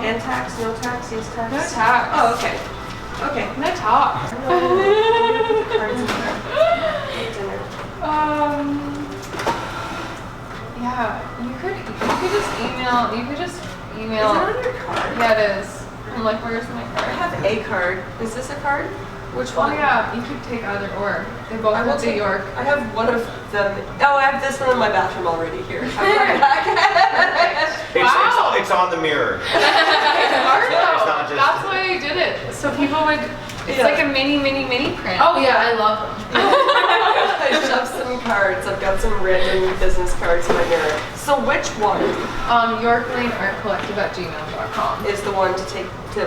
And tax, no tax, yes tax? No tax. Oh, okay. Okay. No tax. Yeah, you could just email. You could just email. Is it on your card? Yeah, it is. I'm like, where's my card? I have a card. Is this a card? Which Oh one? yeah, you could take either or. They both have the York. I have one of them. Oh, I have this one in my bathroom already here. I'll be right back. It's on the mirror. It's hard though. It's not just- That's why I did it. So people would. It's like a mini print. Oh yeah, I love them. I shoved some cards. I've got some random business cards in my mirror. So which one? YorkLaneArtCollective@gmail.com Is the one to take to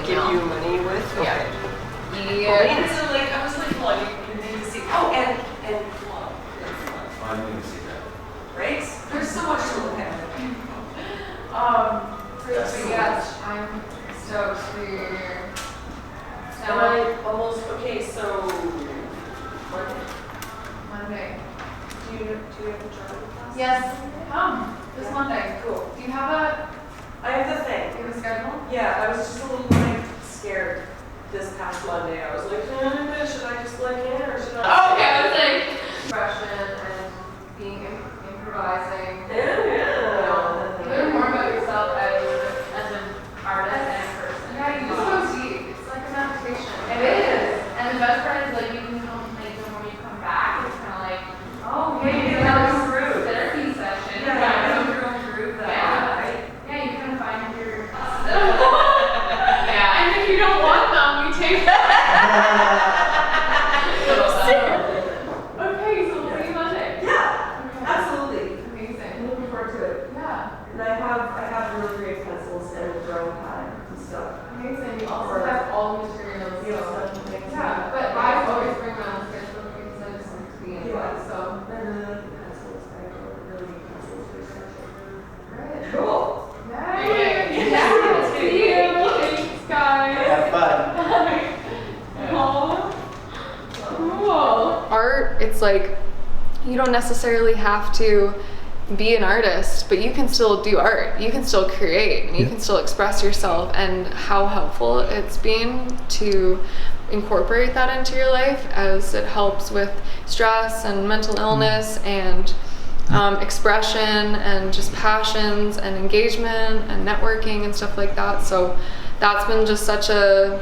give you money with? Okay. Yeah. So like I was like plugging you need to see. Oh, and plug. I didn't see that. Right? There's so much to look at. Yes, I'm stoked for your. Am I almost okay? So Monday. do you have the driving class? Yes, come this Monday. Cool. Do you have I have the thing. a schedule? Yeah, I was just a little like scared this past Monday. I was like, should I just let in or should I? Okay, I was like expression and being improvising. Yeah. Learn more about yourself as an artist and a person. Yeah, you just go deep. It's like a meditation. It is. And the best part is like you can come like when you come back, it's kind of like, oh, hey, you have a therapy session. Yeah, Yeah, I don't groove that. Right? yeah, you kind of find your. Yeah, and if you don't want them, we take them. Okay, so we'll see you Monday. Yeah, absolutely. Amazing. I'm looking forward to it. Yeah. And I have really great pencils and a drawing pad and stuff. Amazing. You also have all the materials. You also have things. Yeah, but I always bring my own sketchbook because I just like to be in one. So. And really good pencils. I really need pencils for sketching. Great. Cool. Yeah. See you. Thanks, guys. Have fun. Cool. Art, it's like you don't necessarily have to be an artist, but you can still do art. You can still create and you can still express yourself, and how helpful it's been to incorporate that into your life as it helps with stress and mental illness and expression and just passions and engagement and networking and stuff like that. So that's been just such a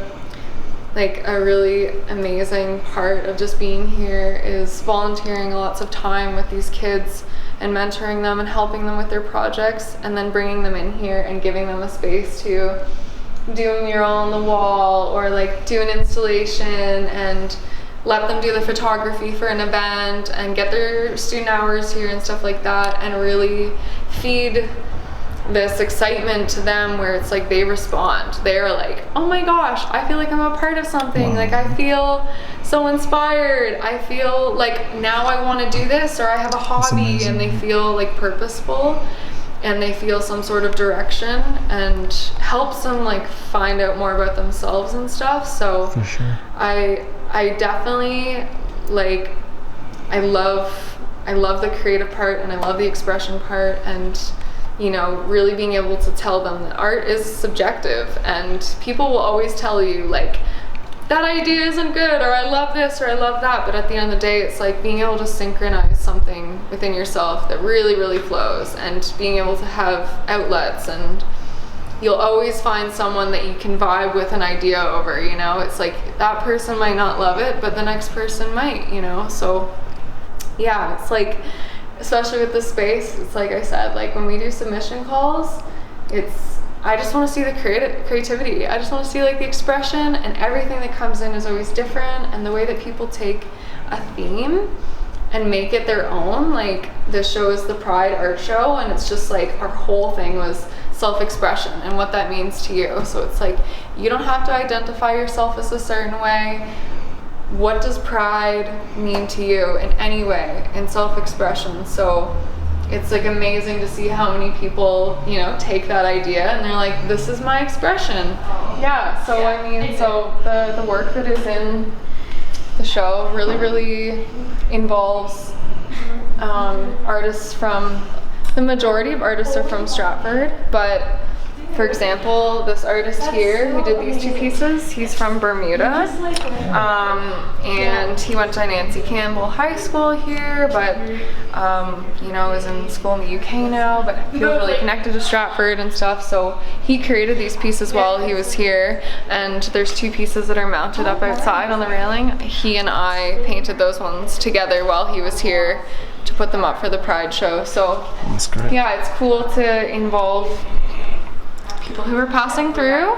really amazing part of just being here, is volunteering lots of time with these kids and mentoring them and helping them with their projects, and then bringing them in here and giving them a space to do a mural on the wall or like do an installation and let them do the photography for an event and get their student hours here and stuff like that, and really feed this excitement to them where it's like they respond. They're like, oh my gosh, I feel like I'm a part of something. Wow. Like I feel so inspired. I feel like now I want to do this, or I have a hobby, and they feel like purposeful and they feel some sort of direction, and helps them like find out more about themselves and stuff. So For sure. I definitely like, I love the creative part and I love the expression part, and you know, really being able to tell them that art is subjective, and people will always tell you like, that idea isn't good, or I love this, or I love that, but at the end of the day, it's like being able to synchronize something within yourself that really, really flows, and being able to have outlets, and you'll always find someone that you can vibe with an idea over, you know? It's like, that person might not love it, but the next person might, you know? So yeah, it's like, especially with this space, it's like I said, like when we do submission calls, I just want to see the creativity. I just want to see like the expression, and everything that comes in is always different, and the way that people take a theme and make it their own. Like this show is the Pride Art Show, and it's just like our whole thing was self-expression and what that means to you. So it's like, you don't have to identify yourself as a certain way. What does pride mean to you in any way, in self-expression? So it's like amazing to see how many people, you know, take that idea and they're like, this is my expression. Yeah, so yeah. I mean, so the work that is in the show really involves artists from, the majority of artists are from Stratford, but For example, this artist here who did these 2 pieces, he's from Bermuda, and he went to Nancy Campbell High School here, but you know, is in school in the UK now, but feels really connected to Stratford and stuff. So he created these pieces while he was here, and there's 2 pieces that are mounted up outside on the railing. He and I painted those ones together while he was here to put them up for the Pride show. So That's great. yeah, it's cool to involve people who are passing through,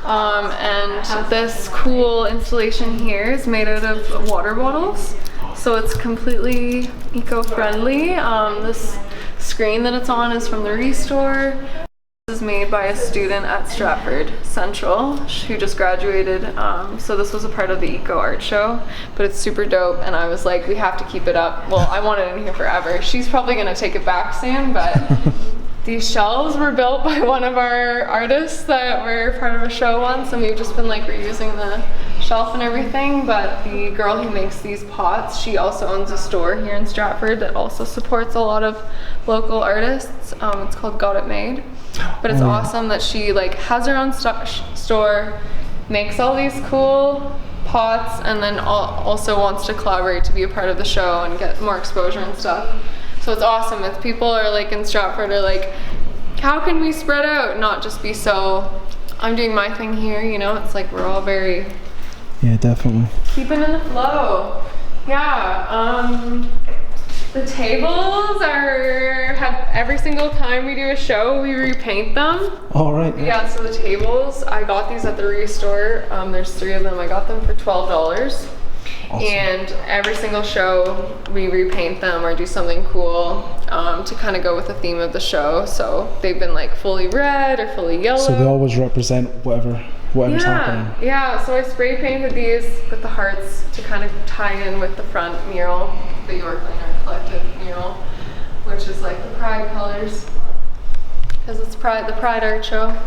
and this cool installation here is made out of water bottles, so it's completely eco-friendly. This screen that it's on is from the Restore. This is made by a student at Stratford Central who just graduated, so this was a part of the eco art show, but it's super dope, and I was like, we have to keep it up. Well, I want it in here forever. She's probably gonna take it back soon, but these shelves were built by one of our artists that were part of a show once, and we've just been like reusing the shelf and everything. But the girl who makes these pots, she also owns a store here in Stratford that also supports a lot of local artists. It's called Got It Made. But it's awesome that she like has her own store, makes all these cool pots, and then also wants to collaborate to be a part of the show and get more exposure and stuff. So it's awesome if people are like in Stratford are like, how can we spread out, not just be so, I'm doing my thing here, you know? It's like we're all very, Yeah, definitely. keeping in the flow. Yeah, the tables have every single time we do a show, we repaint them. All right. Yeah, so the tables, I got these at the Restore. There's 3 of them. I got them for $12. Awesome. And every single show we repaint them or do something cool to kind of go with the theme of the show. So they've been like fully red or fully yellow. So they always represent whatever's happening. Yeah, so I spray painted these with the hearts to kind of tie in with the front mural, the York Lane Art Collective mural, which is like the Pride colors, because it's the Pride Art Show.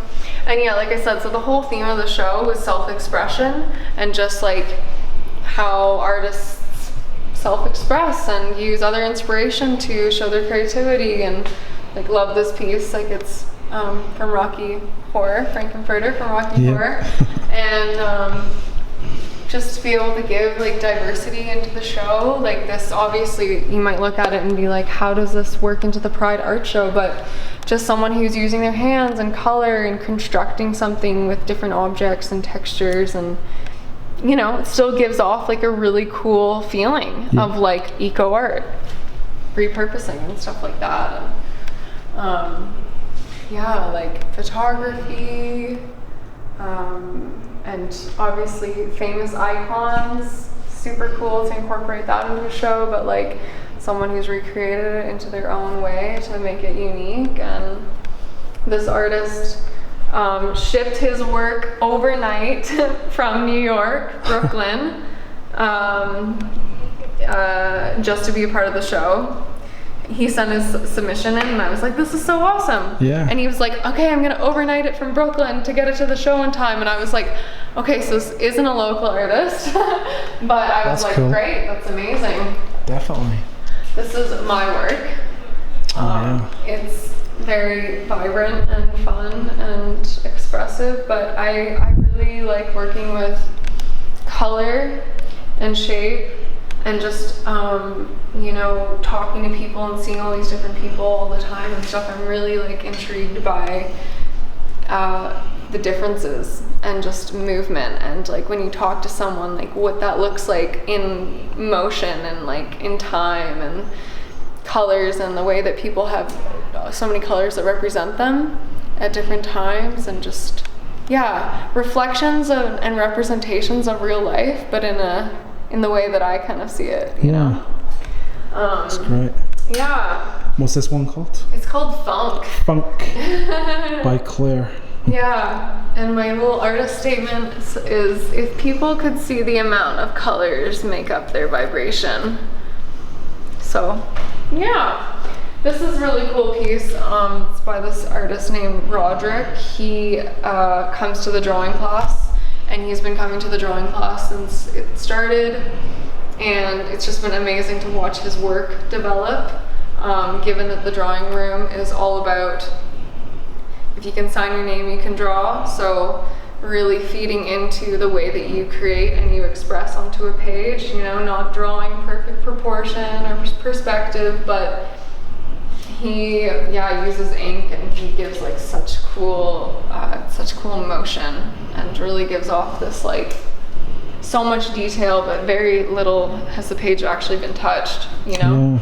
And yeah, like I said, so the whole theme of the show was self-expression and just like how artists self-express and use other inspiration to show their creativity. And like, love this piece, like it's from Rocky Horror, Frankenfurter from Rocky Horror, and just to be able to give like diversity into the show. Like this, obviously you might look at it and be like, how does this work into the Pride art show? But just someone who's using their hands and color and constructing something with different objects and textures, and you know, it still gives off like a really cool feeling of like eco art, repurposing and stuff like that. And, yeah, like photography, and obviously famous icons, super cool to incorporate that into the show, but like someone who's recreated it into their own way to make it unique. And this artist shipped his work overnight from New York, Brooklyn, just to be a part of the show. He sent his submission in and I was like, this is so awesome. Yeah. And he was like, okay, I'm gonna overnight it from Brooklyn to get it to the show in time. And I was like, okay, so this isn't a local artist, but I was That's like, cool. great, that's amazing. Definitely. This is my work. Yeah. It's very vibrant and fun and expressive, but I really like working with color and shape and just you know, talking to people and seeing all these different people all the time and stuff. I'm really like intrigued by the differences and just movement, and like when you talk to someone, like what that looks like in motion and like in time, and colors and the way that people have so many colors that represent them at different times, and just reflections of, and representations of real life, but in the way that I kind of see it, you know. That's great. Yeah. What's this one called? It's called Funk. Funk by Claire. Yeah, and my little artist statement is, if people could see the amount of colors make up their vibration. So, yeah. This is a really cool piece. It's by this artist named Roderick. He comes to the drawing class, and he's been coming to the drawing class since it started, and it's just been amazing to watch his work develop, given that the drawing room is all about if you can sign your name, you can draw. So really feeding into the way that you create and you express onto a page, you know, not drawing perfect proportion or perspective, but he uses ink, and he gives like such cool motion, and really gives off this like so much detail, but very little has the page actually been touched, you know? Yeah.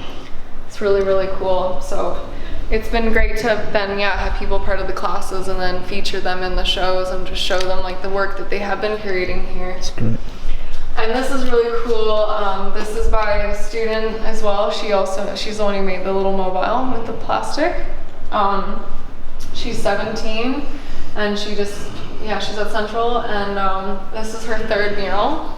It's really, really cool. So it's been great to then, have people part of the classes and then feature them in the shows and just show them like the work that they have been creating here. That's great. And this is really cool. This is by a student as well. She's the one who made the little mobile with the plastic. She's 17, and she's at Central, and this is her third mural.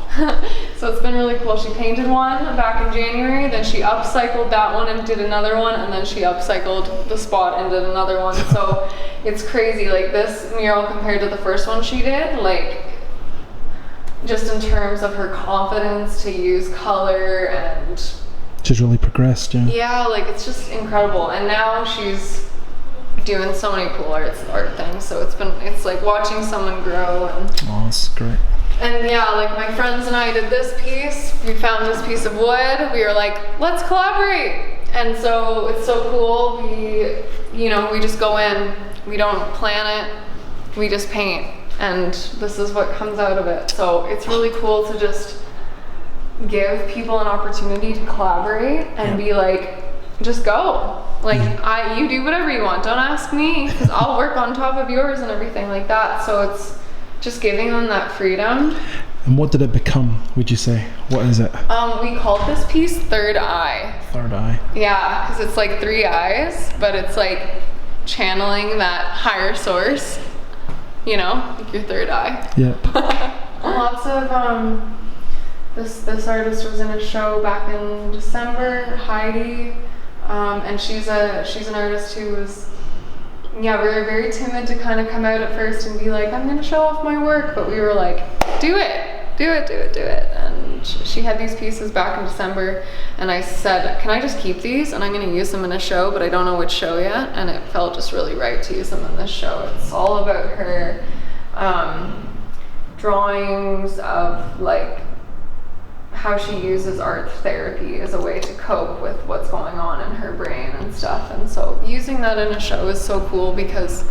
So it's been really cool. She painted one back in January, then she upcycled that one and did another one, and then she upcycled the spot and did another one. So it's crazy, like this mural compared to the first one she did, like just in terms of her confidence to use color, and She's really progressed, yeah. yeah, like it's just incredible. And now she's doing so many cool art things. So it's like watching someone grow. And Oh, that's great. like my friends and I did this piece. We found this piece of wood. We were like, let's collaborate. And so it's so cool. We just go in. We don't plan it. We just paint. And this is what comes out of it. So it's really cool to just give people an opportunity to collaborate and be like, just go. Like, you do whatever you want. Don't ask me, because I'll work on top of yours and everything like that. So it's just giving them that freedom. And what did it become, would you say? What is it? We called this piece Third Eye. Third Eye. Yeah, because it's like 3 eyes, but it's like channeling that higher source, you know, like your third eye. Yeah. Lots of, this artist was in a show back in December, Heidi, and she's an artist who was, very, very timid to kind of come out at first and be like, I'm going to show off my work, but we were like, do it. And she had these pieces back in December, and I said, can I just keep these? And I'm going to use them in a show, but I don't know which show yet. And it felt just really right to use them in this show. It's all about her drawings of like how she uses art therapy as a way to cope with what's going on in her brain and stuff. And so using that in a show is so cool, because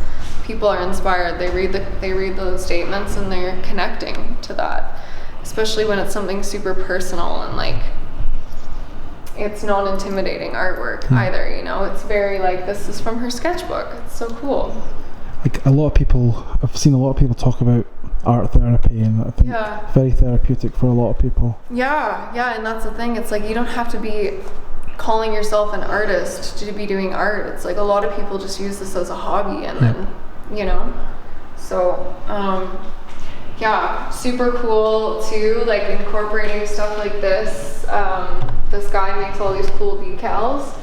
people are inspired. They read the statements and they're connecting to that, especially when it's something super personal and like it's not intimidating artwork either, you know. It's very like, this is from her sketchbook. It's so cool. Like I've seen a lot of people talk about art therapy, and I think very therapeutic for a lot of people. Yeah, and that's the thing. It's like, you don't have to be calling yourself an artist to be doing art. It's like a lot of people just use this as a hobby, and then, you know, so super cool too, like incorporating stuff like this. This guy makes all these cool decals,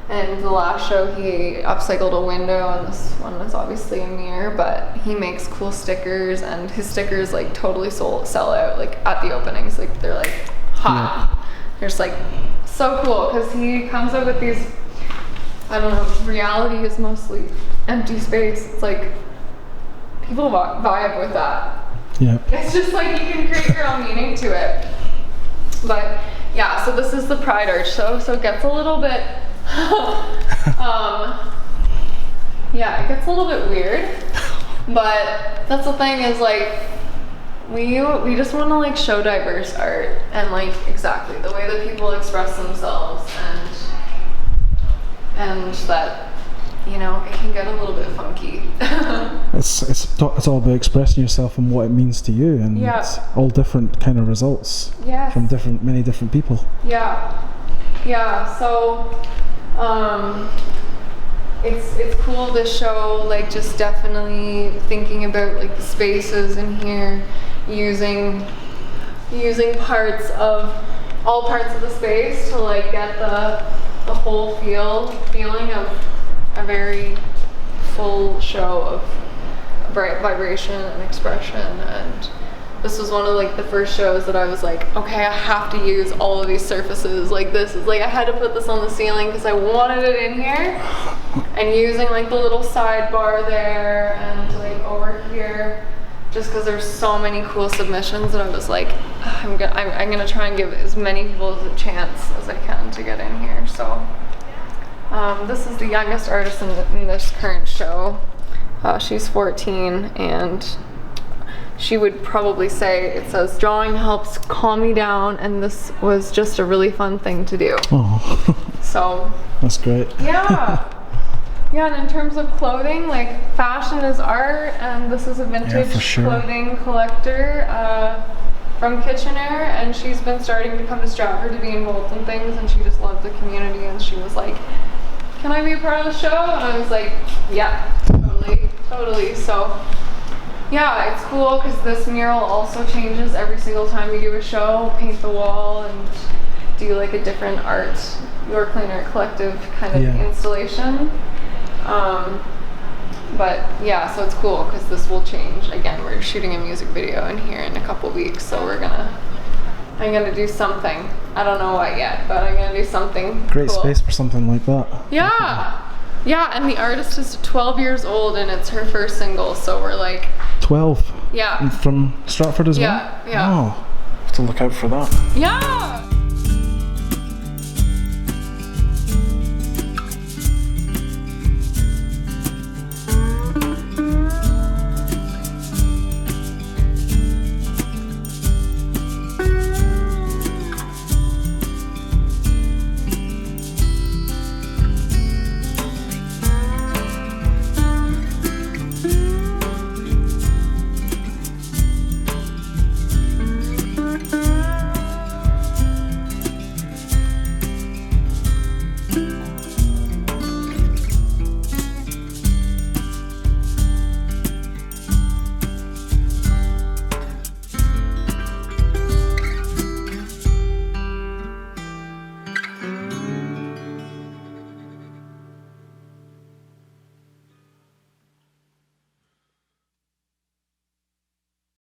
and the last show he upcycled a window, and this one is obviously a mirror, but he makes cool stickers, and his stickers like totally sell out like at the openings. Like they're like hot. They're just like so cool, because he comes up with these, I don't know, reality is mostly empty space. It's like people vibe with that. Yeah. It's just like you can create your own meaning to it. But yeah, so this is the Pride Arch. So it gets a little bit it gets a little bit weird, but that's the thing, is like we just want to like show diverse art, and like exactly the way that people express themselves, and that, you know, it can get a little bit funky. It's all about expressing yourself and what it means to you, and it's all different kind of results from many different people. So it's cool to show, like, just definitely thinking about like the spaces in here, using all parts of the space to like get the whole feeling of a very full show of bright vibration and expression, and this was one of like the first shows that I was like, okay, I have to use all of these surfaces. Like this is like, I had to put this on the ceiling because I wanted it in here. And using like the little sidebar there and like over here, just because there's so many cool submissions that I was like, I'm gonna try and give as many people a chance as I can to get in here. So this is the youngest artist in this current show. She's 14, and she would probably say, it says, drawing helps calm me down, and this was just a really fun thing to do. Oh, so that's great. Yeah. Yeah, and in terms of clothing, like fashion is art, and this is a vintage clothing collector from Kitchener, and she's been starting to come to Stratford to be involved in things, and she just loved the community, and she was like, can I be a part of the show? And I was like, yeah, totally. So yeah, it's cool because this mural also changes every single time you do a show, paint the wall and do like a different art, Your Clean Art Collective kind of installation. But yeah, so it's cool because this will change. Again, we're shooting a music video in here in a couple weeks, so I'm gonna do something. I don't know what yet, but I'm gonna do something Great cool. space for something like that. Yeah. Yeah, and the artist is 12 years old and it's her first single, so we're like... 12? Yeah. And from Stratford as well? Yeah. Oh, have to look out for that. Yeah!